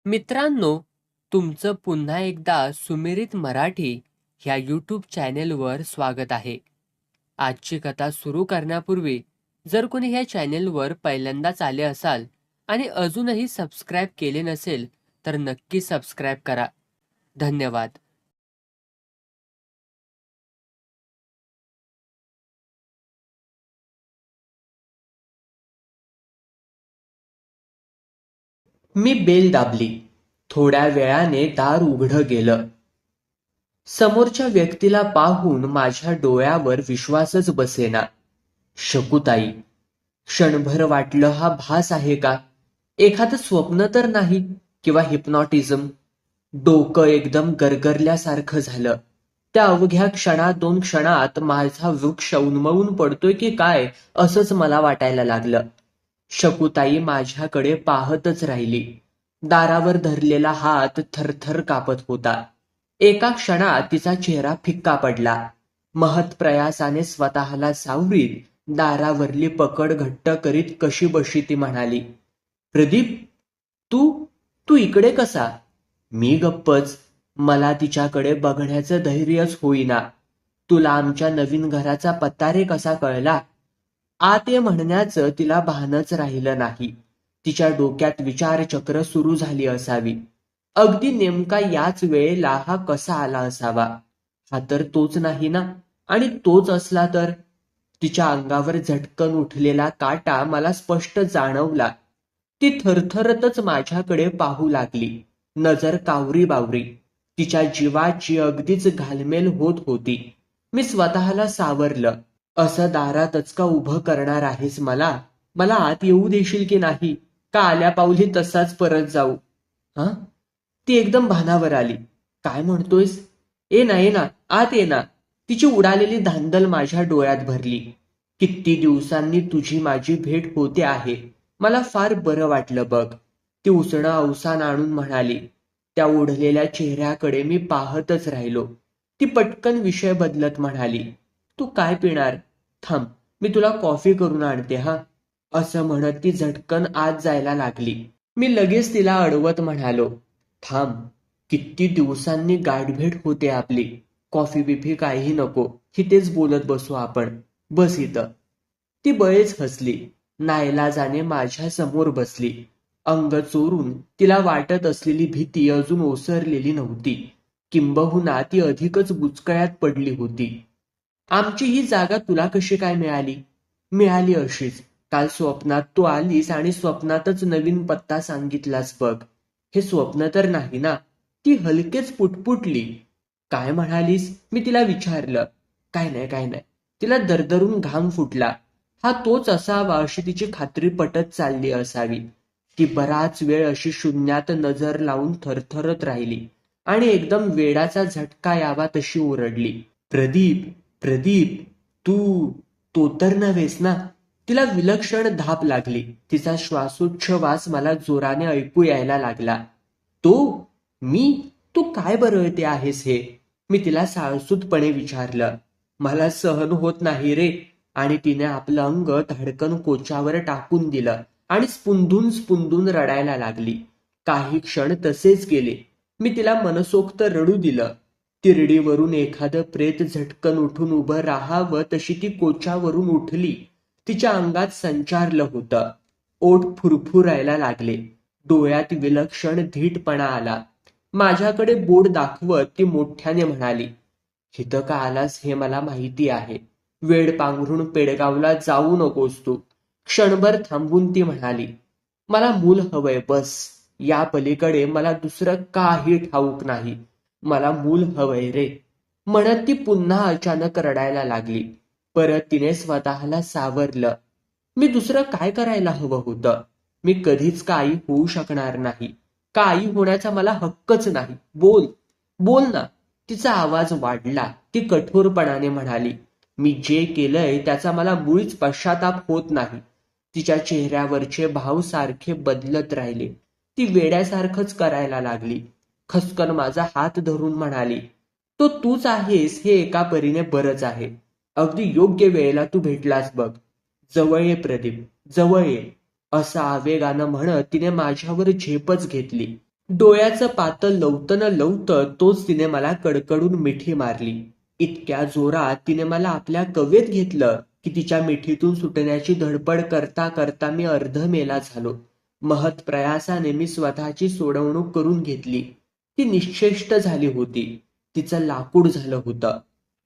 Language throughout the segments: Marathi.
मित्रांनो, तुमचं पुन्हा एकदा सुमिरित मराठी ह्या यूट्यूब चॅनेलवर स्वागत आहे. आजची कथा सुरू करण्यापूर्वी जर कोणी ह्या चॅनेलवर पहिल्यांदाच आले असाल आणि अजूनही सबस्क्राईब केले नसेल तर नक्की सबस्क्राईब करा. धन्यवाद. मी बेल दाबली. थोड्या वेळाने दार उघडं गेलं. समोरच्या व्यक्तीला पाहून माझ्या डोळ्यावर विश्वासच बसेना. शकुताई. क्षणभर वाटलं हा भास आहे का, एखादं स्वप्न तर नाही, किंवा हिप्नॉटिझम. डोकं एकदम गरगरल्यासारखं झालं. त्या अवघ्या दोन क्षणात माझा वृक्ष उन्मळून पडतोय की काय असंच मला वाटायला लागलं. शकुताई माझ्याकडे पाहतच राहिली. दारावर धरलेला हात थरथर कापत होता. एका क्षणात तिचा चेहरा फिक्का पडला. महत्प्रयासाने स्वतःला सावरीत दारावरली पकड घट्ट करीत कशीबशी ती म्हणाली, प्रदीप, तू तू इकडे कसा? मी गप्पच. मला तिच्याकडे बघण्याचं धैर्यच होईना. तुला आमच्या नवीन घराचा पत्ता रे कसा कळला? आत ये म्हणण्याचं तिला भानच राहिलं नाही. तिच्या डोक्यात विचारचक्र सुरू झाली असावी. अगदी नेमका याच वेळेला हा कसा आला असावा? हा तर तोच नाही ना. आणि तोच असला तर? तिच्या अंगावर झटकन उठलेला काटा मला स्पष्ट जाणवला. ती थरथरतच माझ्याकडे पाहू लागली. नजर कावरी बावरी. तिच्या जीवाची अगदीच घालमेल होत होती. मी स्वतःला सावरलं. असं दारातच का उभं करणार आहेस मला? मला आत येऊ देशील की नाही? का आल्या पाऊली तसाच परत जाऊ? हा? ती एकदम भानावर आली. काय म्हणतोयस? ये ना, ये ना, आत ये ना. तिची उडालेली धांदल माझ्या डोळ्यात भरली. किती दिवसांनी तुझी माझी भेट होते आहे. मला फार बरं वाटलं बघ. ती उसणं अवसान आणून म्हणाली. त्या ओढलेल्या चेहऱ्याकडे मी पाहतच राहिलो. ती पटकन विषय बदलत म्हणाली, तू काय पिणार? थांब, मी तुला कॉफी करून आणते हा. असं म्हणत ती झटकन आत जायला लागली. मी लगेच तिला अडवत म्हणालो, थांब, किती दिवसांनी गाठभेट होते आपली. कॉफी बिफी काही नको, इथेच बोलत बसू आपण. बस इथं. ती बळेच हसली. नाईलाजाने माझ्या समोर बसली. अंग चोरून तिला वाटत असलेली भीती अजून ओसरलेली नव्हती. किंबहुना ती अधिकच बुचकळ्यात पडली होती. आमची ही जागा तुला कशी काय मिळाली? मिळाली अशीच. काल स्वप्नात तू आलीस आणि स्वप्नातच नवीन पत्ता सांगितलास बघ. हे स्वप्न तर नाही ना? ती हलकेच पुटपुटली. काय म्हणालीस? मी तिला विचारलं. काय नाही, काय नाही. तिला दरदरून घाम फुटला. हा तोच असावा अशी तिची खात्री पटत चालली असावी. ती बराच वेळ अशी शून्यात नजर लावून थरथरत राहिली आणि एकदम वेडाचा झटका यावा तशी ओरडली, प्रदीप, प्रदीप, तू तो तर नव्हेस ना? तिला विलक्षण धाप लागली. तिचा श्वासोच्छवास मला जोराने ऐकू यायला लागला. तो? मी? तू काय बरळते आहेस हे? मी तिला साळसूतपणे विचारलं. मला सहन होत नाही रे. आणि तिने आपलं अंग धडकन कोच्यावर टाकून दिलं आणि स्पुंदून स्पुंदून रडायला लागली. काही क्षण तसेच गेले. मी तिला मनसोक्त रडू दिलं. तिरडीवरून एखादं प्रेत झटकन उठून उभं राहावं तशी ती कोच्यावरून उठली. तिच्या अंगात संचारलं होतं. ओठ फुरफुरायला लागले. डोळ्यात विलक्षण धीटपणा आला. माझ्याकडे बोट दाखवत ती मोठ्याने म्हणाली, इथं का आलास हे मला माहिती आहे. वेड पांघरून पेडगावला जाऊ नकोस तू. क्षणभर थांबून ती म्हणाली, मला मूल हवंय बस. या पलीकडे मला दुसरं काही ठाऊक नाही. मला मूल हवंय रे. म्हणत ती पुन्हा अचानक रडायला लागली. परत तिने स्वतःला सावरलं. मी दुसरं काय करायला हवं होतं? मी कधीच काही होऊ शकणार नाही. काही होण्याचा मला हक्कच नाही. बोल, बोल ना. तिचा आवाज वाढला. ती कठोरपणाने म्हणाली, मी जे केलंय त्याचा मला मुळीच पश्चाताप होत नाही. तिच्या चेहऱ्यावरचे भाव सारखे बदलत राहिले. ती वेड्यासारखंच करायला लागली. खसकन माझा हात धरून म्हणाली, तो तूच आहेस हे एका परीने बरंच आहे. अगदी योग्य वेळेला तू भेटलास बघ. जवळ ये प्रदीप, जवळ ये. असं आवेगानं म्हणत तिने माझ्यावर झेपच घेतली. डोळ्याचं पातळ लवतं न लवतं तोच तिने मला कडकडून मिठी मारली. इतक्या जोरात तिने मला आपल्या कवेत घेतलं की तिच्या मिठीतून सुटण्याची धडपड करता करता मी अर्धमेला झालो. महत् प्रयासाने मी स्वतःची सोडवणूक करून घेतली. ती निश्चेष्ट झाली होती. तिचं लाकूड झालं होतं.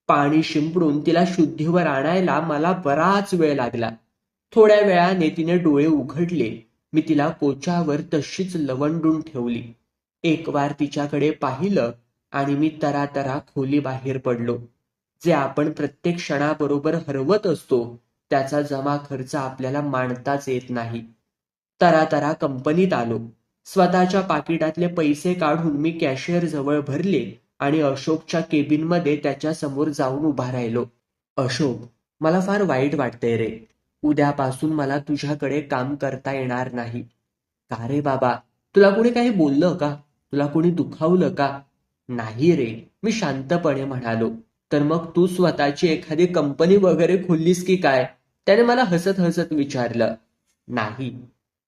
पाणी शिंपडून तिला शुद्धीवर आणायला मला बराच वेळ लागला. थोड्या वेळाने तिने डोळे उघडले. मी तिला कोच्यावर तशीच लवंडून ठेवली. एक वार तिच्याकडे पाहिलं आणि मी तरातरा खोली बाहेर पडलो. जे आपण प्रत्येक क्षणाबरोबर हरवत असतो त्याचा जमा खर्च आपल्याला मांडताच येत नाही. तरातरा कंपनीत आलो. स्वतःच्या पाकिटातले पैसे काढून मी कॅशियर जवळ भरले आणि अशोकच्या केबिनमध्ये त्याच्या समोर जाऊन उभा राहिलो. अशोक, मला फार वाईट वाटतंय रे. उद्यापासून मला तुझ्याकडे काम करता येणार नाही. का रे बाबा, तुला कोणी काही बोललं का? तुला कोणी दुखावलं का? नाही रे, मी शांतपणे म्हणालो. तर मग तू स्वतःची एखादी कंपनी वगैरे खोललीस की काय? त्याने मला हसत हसत विचारलं. नाही,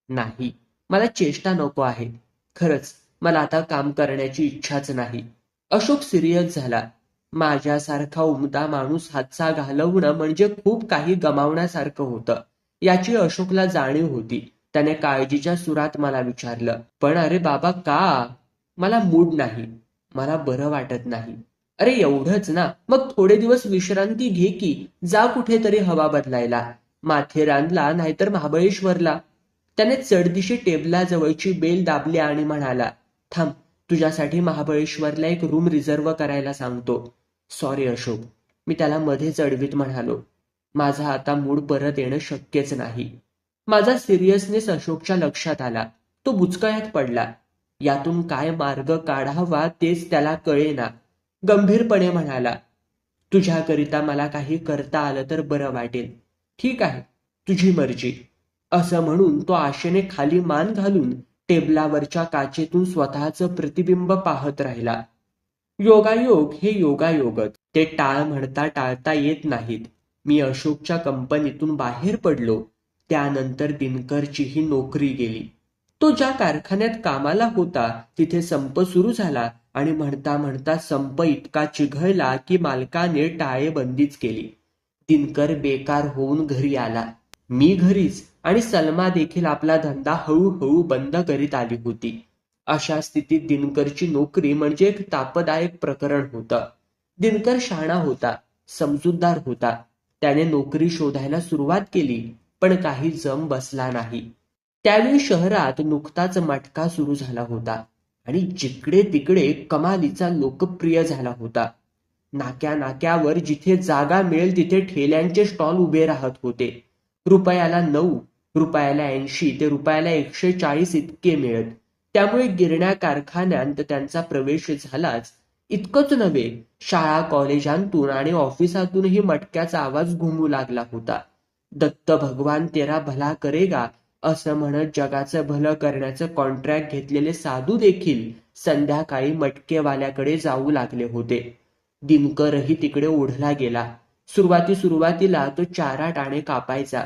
नाही, मला चेष्टा नको आहे. खरंच मला आता काम करण्याची इच्छाच नाही. अशोक सिरियस झाला. माझ्यासारखा उमदा माणूस हातचा घालवणं म्हणजे खूप काही गमावण्यासारखं होतं. याची अशोकला जाणीव होती. त्याने काळजीच्या सुरात मला विचारलं, पण अरे बाबा का? मला मूड नाही. मला बरं वाटत नाही. अरे एवढंच ना, मग थोडे दिवस विश्रांती घे की. जा कुठेतरी हवा बदलायला. माथेरानला नाहीतर महाबळेश्वरला. त्याने चढदिशी टेबलाजवळची बेल दाबली आणि म्हणाला, थांब, तुझ्यासाठी महाबळेश्वरला एक रूम रिझर्व करायला सांगतो. सॉरी अशोक, मी त्याला मध्येच अडवीत म्हणालो. माझा आता मूड परत येणं शक्यच नाही. माझा सिरियसनेस अशोकच्या लक्षात आला. तो बुचकळ्यात पडला. यातून काय मार्ग काढावा तेच त्याला कळेना. गंभीरपणे म्हणाला, तुझ्याकरिता मला काही करता आलं तर बरं वाटेल. ठीक आहे, तुझी मर्जी. असं म्हणून तो आशेने खाली मान घालून टेबलावरच्या काचेतून स्वतःचं प्रतिबिंब पाहत राहिला. योगायोग हे योगायोगच. ते टाळ म्हणता टाळता येत नाहीत. मी अशोकच्या कंपनीतून बाहेर पडलो. त्यानंतर दिनकरचीही नोकरी गेली. तो ज्या कारखान्यात कामाला होता तिथे संप सुरू झाला आणि म्हणता म्हणता संप इतका चिघळला की मालकाने टाळेबंदीच केली. दिनकर बेकार होऊन घरी आला. मी घरीच आणि सलमा देखील आपला धंदा हळूहळू बंद करीत आली होती. अशा स्थितीत दिनकरची नोकरी म्हणजे एक तापदायक प्रकरण होतं. दिनकर शहाणा होता, समजूतदार होता. त्याने नोकरी शोधायला सुरुवात केली, पण काही जम बसला नाही. त्यावेळी शहरात नुकताच मटका सुरू झाला होता आणि जिकडे तिकडे कमालीचा लोकप्रिय झाला होता. नाक्या नाक्यावर जिथे जागा मिळेल तिथे ठेल्यांचे स्टॉल उभे राहत होते. रुपयाला 9, रुपयाला 80 ते रुपयाला 140 इतके मिळत. त्यामुळे गिरण्या कारखान्यात त्यांचा प्रवेश झालाच. इतकंच नव्हे, शाळा कॉलेजांतून आणि ऑफिसातूनही मटक्याचा आवाज घुमू लागला होता. दत्त भगवान तेरा भला करेगा असं म्हणत जगाचं भलं करण्याचं कॉन्ट्रॅक्ट घेतलेले साधू देखील संध्याकाळी मटकेवाल्याकडे जाऊ लागले होते. दिनकरही तिकडे ओढला गेला. सुरुवातीला तो 4 आणे कापायचा.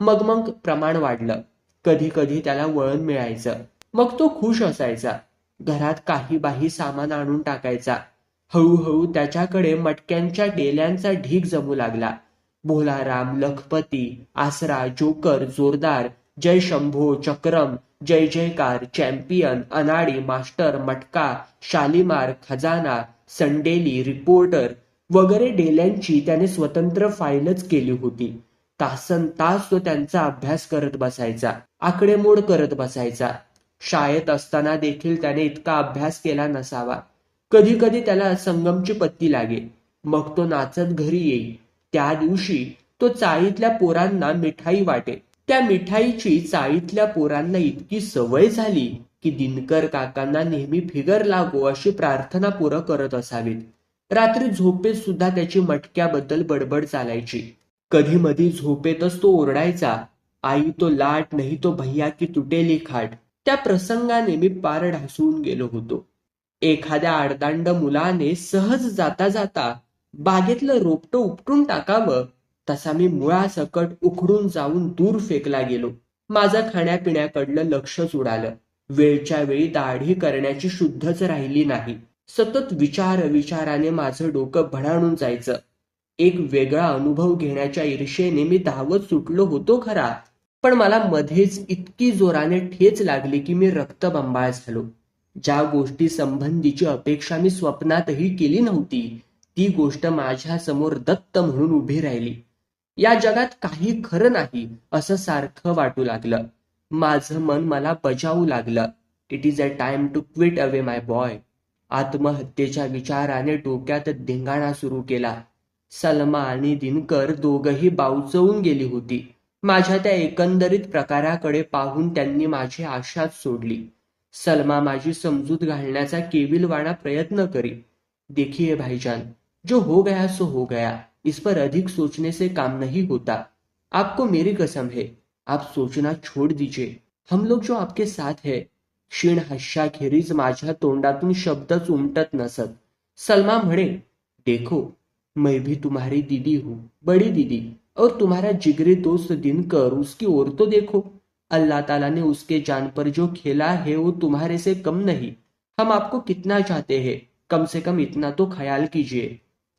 मग प्रमाण वाढलं. कधी कधी त्याला वळण मिळायचं. मग तो खुश असायचा. घरात काही बाही सामान आणून टाकायचा. हळूहळू त्याच्याकडे मटक्यांच्या डेल्यांचा ढीग जमू लागला. भोलाराम, लखपती, आसरा, जोकर, जोरदार, जय शंभो, चक्रम, जय जयकार, चॅम्पियन, अनाडी, मास्टर, मटका, शालीमार, खजाना, संडेली, रिपोर्टर वगैरे डेल्यांची त्याने स्वतंत्र फाईलच केली होती. तासन तास तो त्यांचा अभ्यास करत बसायचा, आकडेमोड करत बसायचा. शाळेत असताना देखील त्याने इतका अभ्यास केला नसावा. कधी कधी त्याला संगमची पत्ती लागे. मग तो नाचत घरी येई. त्या दिवशी तो चाळीतल्या पोरांना मिठाई वाटे. त्या मिठाईची चाळीतल्या पोरांना इतकी सवय झाली की दिनकर काकांना नेहमी फिगर लागो अशी प्रार्थना पोरं करत असावीत. रात्री झोपेत सुद्धा त्याची मटक्याबद्दल बडबड चालायची. कधी मधी झोपेतच तो ओरडायचा, आई तो लाट नाही तो भैया की तुटेली खाट. त्या प्रसंगाने मी पार ढासळून गेलो होतो. एखाद्या आडदांड मुलाने सहज जाता जाता बागेतलं रोपटं उपटून टाकावं तसा मी मुळासकट उखडून जाऊन दूर फेकला गेलो. माझं खाण्यापिण्याकडलं लक्षच उडालं. वेळच्या वेळी दाढी करण्याची शुद्धच राहिली नाही. सतत विचाराने माझं डोकं भडाणून जायचं. एक वेगळा अनुभव घेण्याच्या ईर्षेने मी धावत सुटलो होतो खरा, पण मला मध्येच इतकी जोराने ठेच लागली की मी रक्तबंबाळ झालो. ज्या गोष्टी संबंधीची अपेक्षा मी स्वप्नातही केली नव्हती, ती गोष्ट माझ्या समोर दत्त म्हणून उभी राहिली. या जगात काही खरं नाही असं सारखं वाटू लागलं. माझं मन मला बजावू लागलं. It is a time to quit away my boy. आत्महत्येच्या विचाराने डोक्यात धिंगाणा सुरू केला. सलमा आणि दिनकर दोघंही बावचळून गेली होती. माझ्या त्या एकंदरीत प्रकाराकडे पाहून त्यांनी माझी आशाच सोडली. सलमा माझी समजूत घालण्याचा केविलवाणा प्रयत्न करी. देखिए भाईजान, जो हो गया सो हो गया, इस पर अधिक सोचने से काम नहीं होता. आपको मेरी कसम है, आप सोचना छोड़ दीजिए. हम लोग जो आपके साथ है. क्षीण हास्याखेरीज माझ्या तोंडातून शब्दच उमटत नसत. सलमा म्हणे, देखो, मैं भी तुम्हारी दीदी हूँ, बड़ी दीदी, और तुम्हारा जिगरी दोस्त दिनकर, उसकी ओर तो देखो. अल्लाह ताला ने उसके जान पर जो खेला है वो तुम्हारे से कम नहीं. हम आपको कितना चाहते हैं, कम से कम इतना तो ख्याल कीजिए.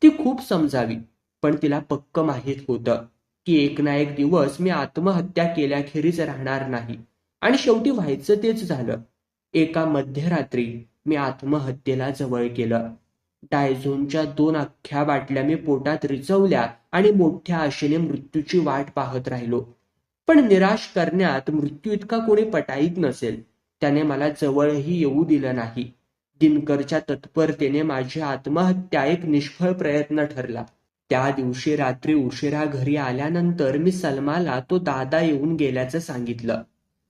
ती खूप समजावी, पण तिला पक्क माहीत होतं की एक ना एक दिवस मी आत्महत्या केल्याखेरीज राहणार नाही. आणि शेवटी व्हायचं तेच झालं. एका मध्यरात्री मी आत्महत्येला जवळ केलं. डायझोनच्या 2 अख्ख्या बाटल्या मी पोटात रिचवल्या आणि मोठ्या आशेने मृत्यूची वाट पाहत राहिलो. पण निराश करण्यात मृत्यू इतका कोणी पटाईत नसेल. त्याने मला जवळही येऊ दिलं नाही. दिनकरच्या तत्परतेने माझी आत्महत्या एक निष्फळ प्रयत्न ठरला. त्या दिवशी रात्री उशिरा घरी आल्यानंतर मी सलमाला तो दादा येऊन गेल्याचं सांगितलं.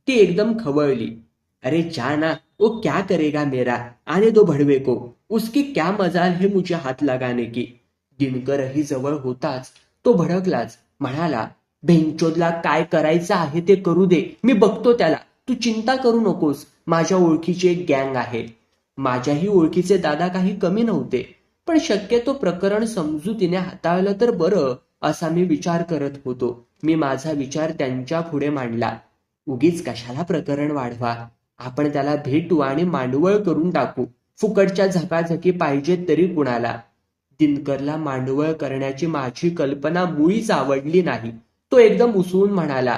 ती एकदम खवळली. अरे जाना, वो क्या करेगा मेरा, आने दो भड़वे को, उसकी क्या मजाल है मुझे हात लगाने की. दिनकरही जवळ होताच तो भडकलाच. म्हणाला, भेंचोदला काय करायचं आहे ते करू दे, मी बघतो त्याला, तू चिंता करू नकोस. माझ्या ओळखीची एक गँग आहे. माझ्याही ओळखीचे दादा काही कमी नव्हते, पण शक्यतो प्रकरण समजुतीने हाताळलं तर बरं असा मी विचार करत होतो. मी माझा विचार त्यांच्या पुढे मांडला. उगीच कशाला प्रकरण वाढवा, आपण त्याला भेटू आणि मांडवळ करून टाकू. फुकटच्या झकाझकी पाहिजेत तरी कुणाला. दिनकरला मांडवळ करण्याची माझी कल्पना मुळीच आवडली नाही. तो एकदम उसळून म्हणाला,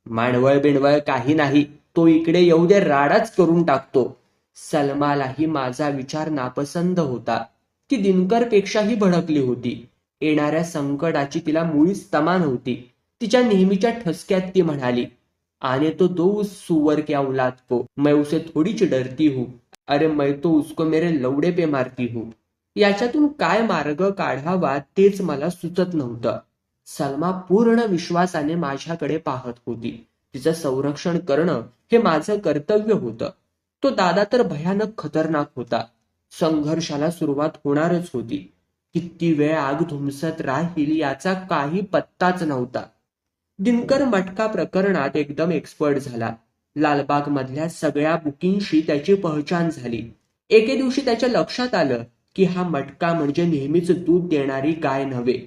मांडवळ बिणवळ काही नाही, तो इकडे येऊ दे, राडाच करून टाकतो. सलमालाही माझा विचार नापसंत होता. ती दिनकरपेक्षाही भडकली होती. येणाऱ्या संकटाची तिला मुळीच तमा नव्हती. तिच्या नेहमीच्या ठसक्यात ती म्हणाली, आने तो दो उस सुअर के औलाद को, मैं उसे थोडीच डरती हूँ. अरे मैं तो उसको मेरे लवडे पे मारती हूँ. याच्यातून काय मार्ग काढावा तेच मला सुचत नव्हतं. सलमा पूर्ण विश्वासाने माझ्याकडे पाहत होती. तिचं संरक्षण करणं हे माझं कर्तव्य होतं. तो दादा तर भयानक खतरनाक होता. संघर्षाला सुरुवात होणारच होती. किती वेळ आग धुमसत राहील याचा काही पत्ताच नव्हता. दिनकर मटका प्रकरणात एकदम एक्सपर्ट झाला. लालबाग मधल्या सगळ्या बुकींशी त्याची पहचान झाली. एके दिवशी त्याच्या लक्षात आलं की हा मटका म्हणजे नेहमीच दूध देणारी गाय नव्हे.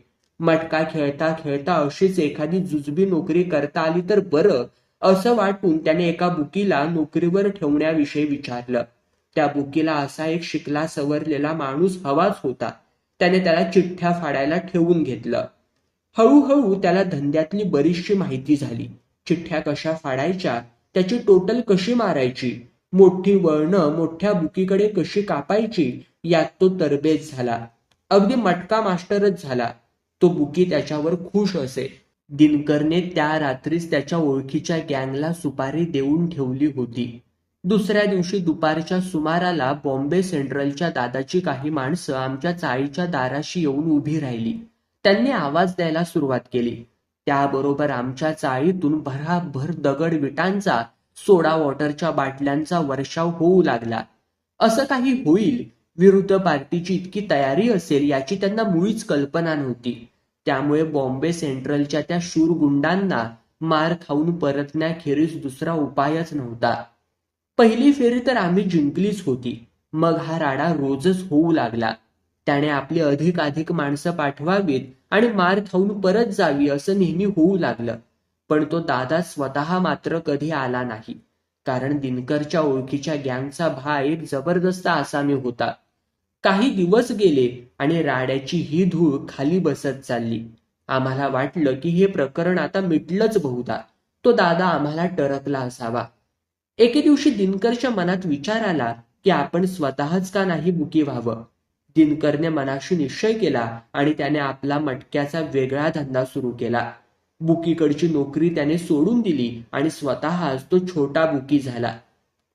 मटका खेळता खेळता अशीच एखादी जुजबी नोकरी करता आली तर बरं असं वाटून त्याने एका बुकीला नोकरीवर ठेवण्याविषयी विचारलं. त्या बुकीला असा एक शिकला सवरलेला माणूस हवाच होता. त्याने त्याला चिठ्ठ्या फाडायला ठेवून घेतलं. हळूहळू त्याला धंद्यातली बरीचशी माहिती झाली. चिठ्ठ्या कशा फाडायच्या, त्याची टोटल कशी मारायची, मोठी वळणं मोठ्या बुकीकडे कशी कापायची, यात तो तरबेज झाला. अगदी मटका मास्टरच झाला. तो बुकी त्याच्यावर खुश असे. दिनकरने त्या रात्रीच त्याच्या ओळखीच्या गँगला सुपारी देऊन ठेवली होती. दुसऱ्या दिवशी दुपारच्या सुमाराला बॉम्बे सेंट्रलच्या दादाची काही माणसं आमच्या चाळीच्या दाराशी येऊन उभी राहिली. त्यांनी आवाज द्यायला सुरुवात केली. त्याबरोबर आमच्या चाळीतून भराभर दगड विटांचा, सोडा वॉटरच्या बाटल्यांचा वर्षाव होऊ लागला. असं काही होईल, विरुद्ध पार्टीची इतकी तयारी असेल याची त्यांना मुळीच कल्पना नव्हती. त्यामुळे बॉम्बे सेंट्रलच्या त्या शूरगुंडांना मार खाऊन परतण्याखेरीज दुसरा उपायच नव्हता. पहिली फेरी तर आम्ही जिंकलीच होती. मग हा राडा रोजच होऊ लागला. त्याने आपली अधिकाधिक माणसं पाठवावीत आणि मार खाऊन परत जावी असं नेहमी होऊ लागलं. पण तो दादा स्वतः मात्र कधी आला नाही. कारण दिनकरच्या ओळखीच्या गँगचा एक जबरदस्त आसामी होता. काही दिवस गेले आणि राड्याची ही धूळ खाली बसत चालली. आम्हाला वाटलं की हे प्रकरण आता मिटलंच बहुधा. तो दादा आम्हाला टरकला असावा. एके दिवशी दिनकरच्या मनात विचार आला की आपण स्वतःच का नाही बुकी व्हावं. दिनकरने मनाशी निश्चय केला आणि त्याने आपला मटक्याचा वेगळा धंदा सुरू केला. बुकीकडची नोकरी त्याने सोडून दिली आणि स्वतःच तो छोटा बुकी झाला.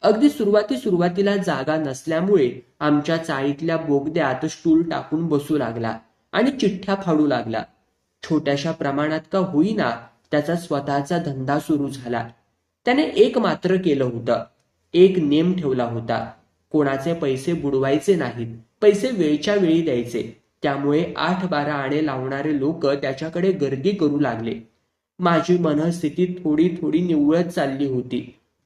अगदी सुरुवातीला जागा नसल्यामुळे आमच्या चाळीतल्या बोगद्यात स्टूल टाकून बसू लागला आणि चिठ्ठ्या फाडू लागला. छोट्याशा प्रमाणात का होईना त्याचा स्वतःचा धंदा सुरू झाला. त्याने एक मात्र केलं होतं. एक नेम ठेवला होता. कोणाचे पैसे बुडवायचे नाहीत. पैसे वेळच्या वेळी द्यायचे. त्यामुळे 8-12 आणे लावणारे लोक त्याच्याकडे गर्दी करू लागले. माझी मनस्थिती थोडी थोडी निवळत चालली होती.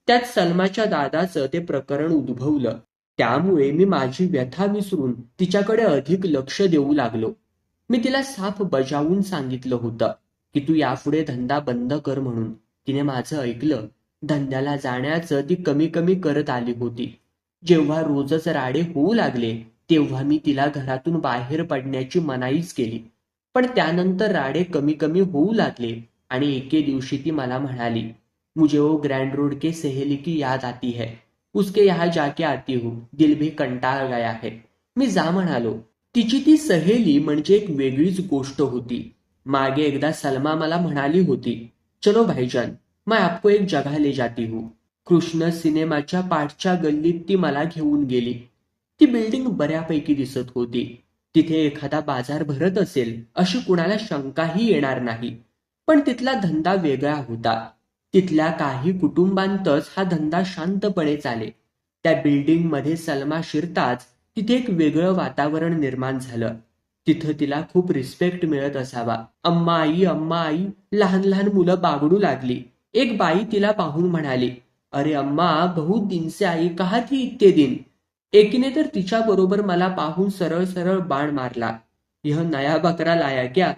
त्यात सलमाच्या दादाचं ते प्रकरण उद्भवलं. त्यामुळे मी माझी व्यथा विसरून तिच्याकडे अधिक लक्ष देऊ लागलो. मी तिला साफ बजावून सांगितलं होतं की तू यापुढे धंदा बंद कर म्हणून. तिने माझं ऐकलं. धंद्याला जाण्याचं ती कमी कमी करत आली होती. जेव्हा रोजच राडे होऊ लागले तेव्हा मी तिला घरातून बाहेर पडण्याची मनाईच केली. पण त्यानंतर राडे कमी कमी होऊ लागले आणि एके दिवशी ती मला म्हणाली, मुझे वो ग्रैंड रोड के सहेली की याद आती है. उसके यहाँ जाके आती हूँ. दिल भी कंटाळ गया है. मी जा म्हणालो. तिची ती सहेली म्हणजे एक वेगळीच गोष्ट होती. मागे एकदा सलमा मला म्हणाली होती, चलो भाईजान, मैं आपको एक जगह ले जाती हूँ. कृष्ण सिनेमाच्या पाठच्या गल्लीत ती मला घेऊन गेली. ती बिल्डिंग बऱ्यापैकी दिसत होती. तिथे एखादा बाजार भरत असेल अशी कुणाला शंकाही येणार नाही. पण तिथला धंदा वेगळा होता. तिथल्या काही कुटुंबांतच हा धंदा शांतपणे चाले. त्या बिल्डिंग मध्ये सलमा शिरताच तिथे एक वेगळं वातावरण निर्माण झालं. तिथं तिला खूप रिस्पेक्ट मिळत असावा. अम्मा आई लहान लहान मुलं बागडू लागली. एक बाई तिला पाहून म्हणाली, अरे अम्मा, बहुत दिन से आई कहा थी इतने दिन. एकीने तर तिच्या बरोबर मला पाहून सरळ सरळ बाण मारला, यह नया बकरा लाया क्या.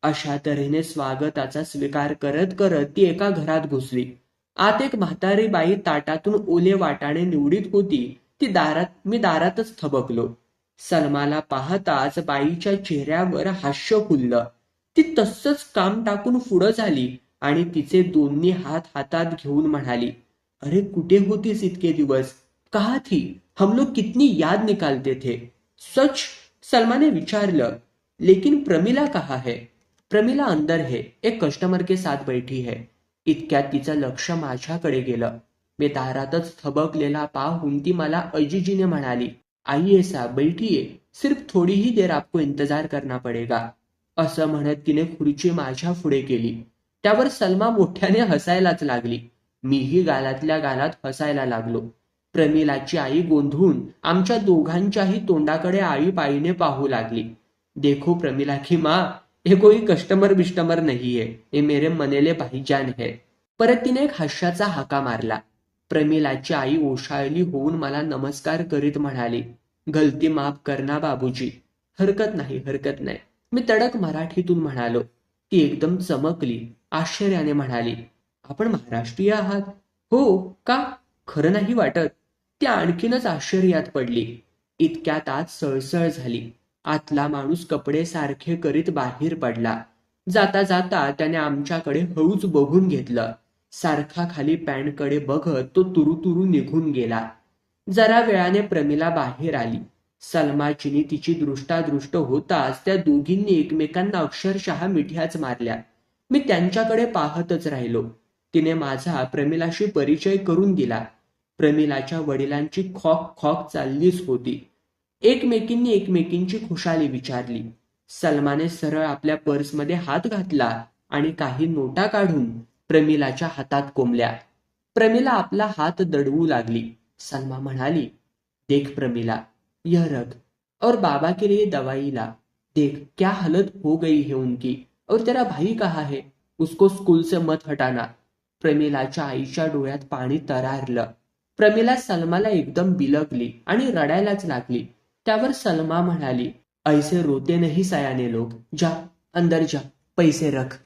अशा तऱ्हेने स्वागताचा स्वीकार करत करत ती एका घरात घुसली. आत एक म्हातारी बाई ताटातून ओले वाटाणे निवडीत होती. मी दारातच थबकलो. सलमाला पाहताच बाईच्या चेहऱ्यावर हास्य फुललं. ती तसंच काम टाकून पुढं झाली आणि तिचे दोन्ही हात हातात घेऊन म्हणाली, अरे कुठे होतीस इतके दिवस. कहा थी. हम लोग कितनी याद निकालते थे. सच. सलमाने विचारलं. लेकिन प्रमिला कहा है. प्रमिला अंदर है, एक कस्टमर के साथ बैठी है. इतक्यात तिचं लक्ष माझ्याकडे गेलं. मी दारातच थबकलेला पाहून ती मला अजिजीने म्हणाली, आइए साहब बैठिए, सिर्फ थोडी ही देर आपको इंतजार करना पडेगा. असं म्हणत तिने खुर्ची माझ्या पुढे केली. त्यावर सलमा मोठ्याने हसायलाच लागली. मीही गालातल्या गालात हसायला लागलो. प्रमिलाची आई गोंधळून आमच्या दोघांच्याही तोंडाकडे आळीपाळीने पाहू लागली. देखो प्रमिला की माँ, हे कोई कस्टमर बिस्टमर नहीं है, ये मेरे मनेले भाईजान है. परत तिने एक हास्याचा हाका मारला. प्रमिलाची आई ओशाळली होऊन मला नमस्कार करीत म्हणाली, गलती माफ करना बाबूजी. हरकत नाही. मी तडक मराठीतून म्हणालो. ती एकदम चमकली. आश्चर्याने म्हणाली, आपण महाराष्ट्रीय आहात. हो का. खरं नाही वाटत. ती आणखीनच आश्चर्यात पडली. इतक्यात आत सळसळ झाली. आतला माणूस कपडे सारखे करीत बाहेर पडला. जाता जाता त्याने आमच्याकडे हळूच बघून घेतलं. सारखा खाली पॅन्टकडे बघत तो तुरू निघून गेला. जरा वेळाने प्रमिला बाहेर आली. सलमाचीनी तिची दृष्टादृष्ट होताच त्या दोघींनी एकमेकांना अक्षरशः मिठ्याच मारल्या. मी त्यांच्याकडे पाहतच राहिलो. तिने माझा प्रमिलाशी परिचय करून दिला. प्रमिलाच्या वडिलांची खॉक चाललीच होती. एकमेकींनी एकमेकींची खुशाली विचारली. सलमाने सरळ आपल्या पर्समध्ये हात घातला आणि काही नोटा काढून प्रमिलाच्या हातात कोंबल्या. प्रमिला आपला हात दडवू लागली. सलमा म्हणाली, देख प्रमिला, यह रख और बाबा के लिए दवाई ला. देख क्या हालत हो गई है उनकी. और तेरा भाई कहाँ है. उसको स्कूल से मत हटाना. प्रमिलाच्या आईच्या डोळ्यात पाणी तरारलं. प्रमिला सलमाला एकदम बिलगली आणि रडायलाच लागली. त्यावर सलमा म्हणाली, ऐसे रोते नहीं सयाने लोग. जा अंदर जा, पैसे रख.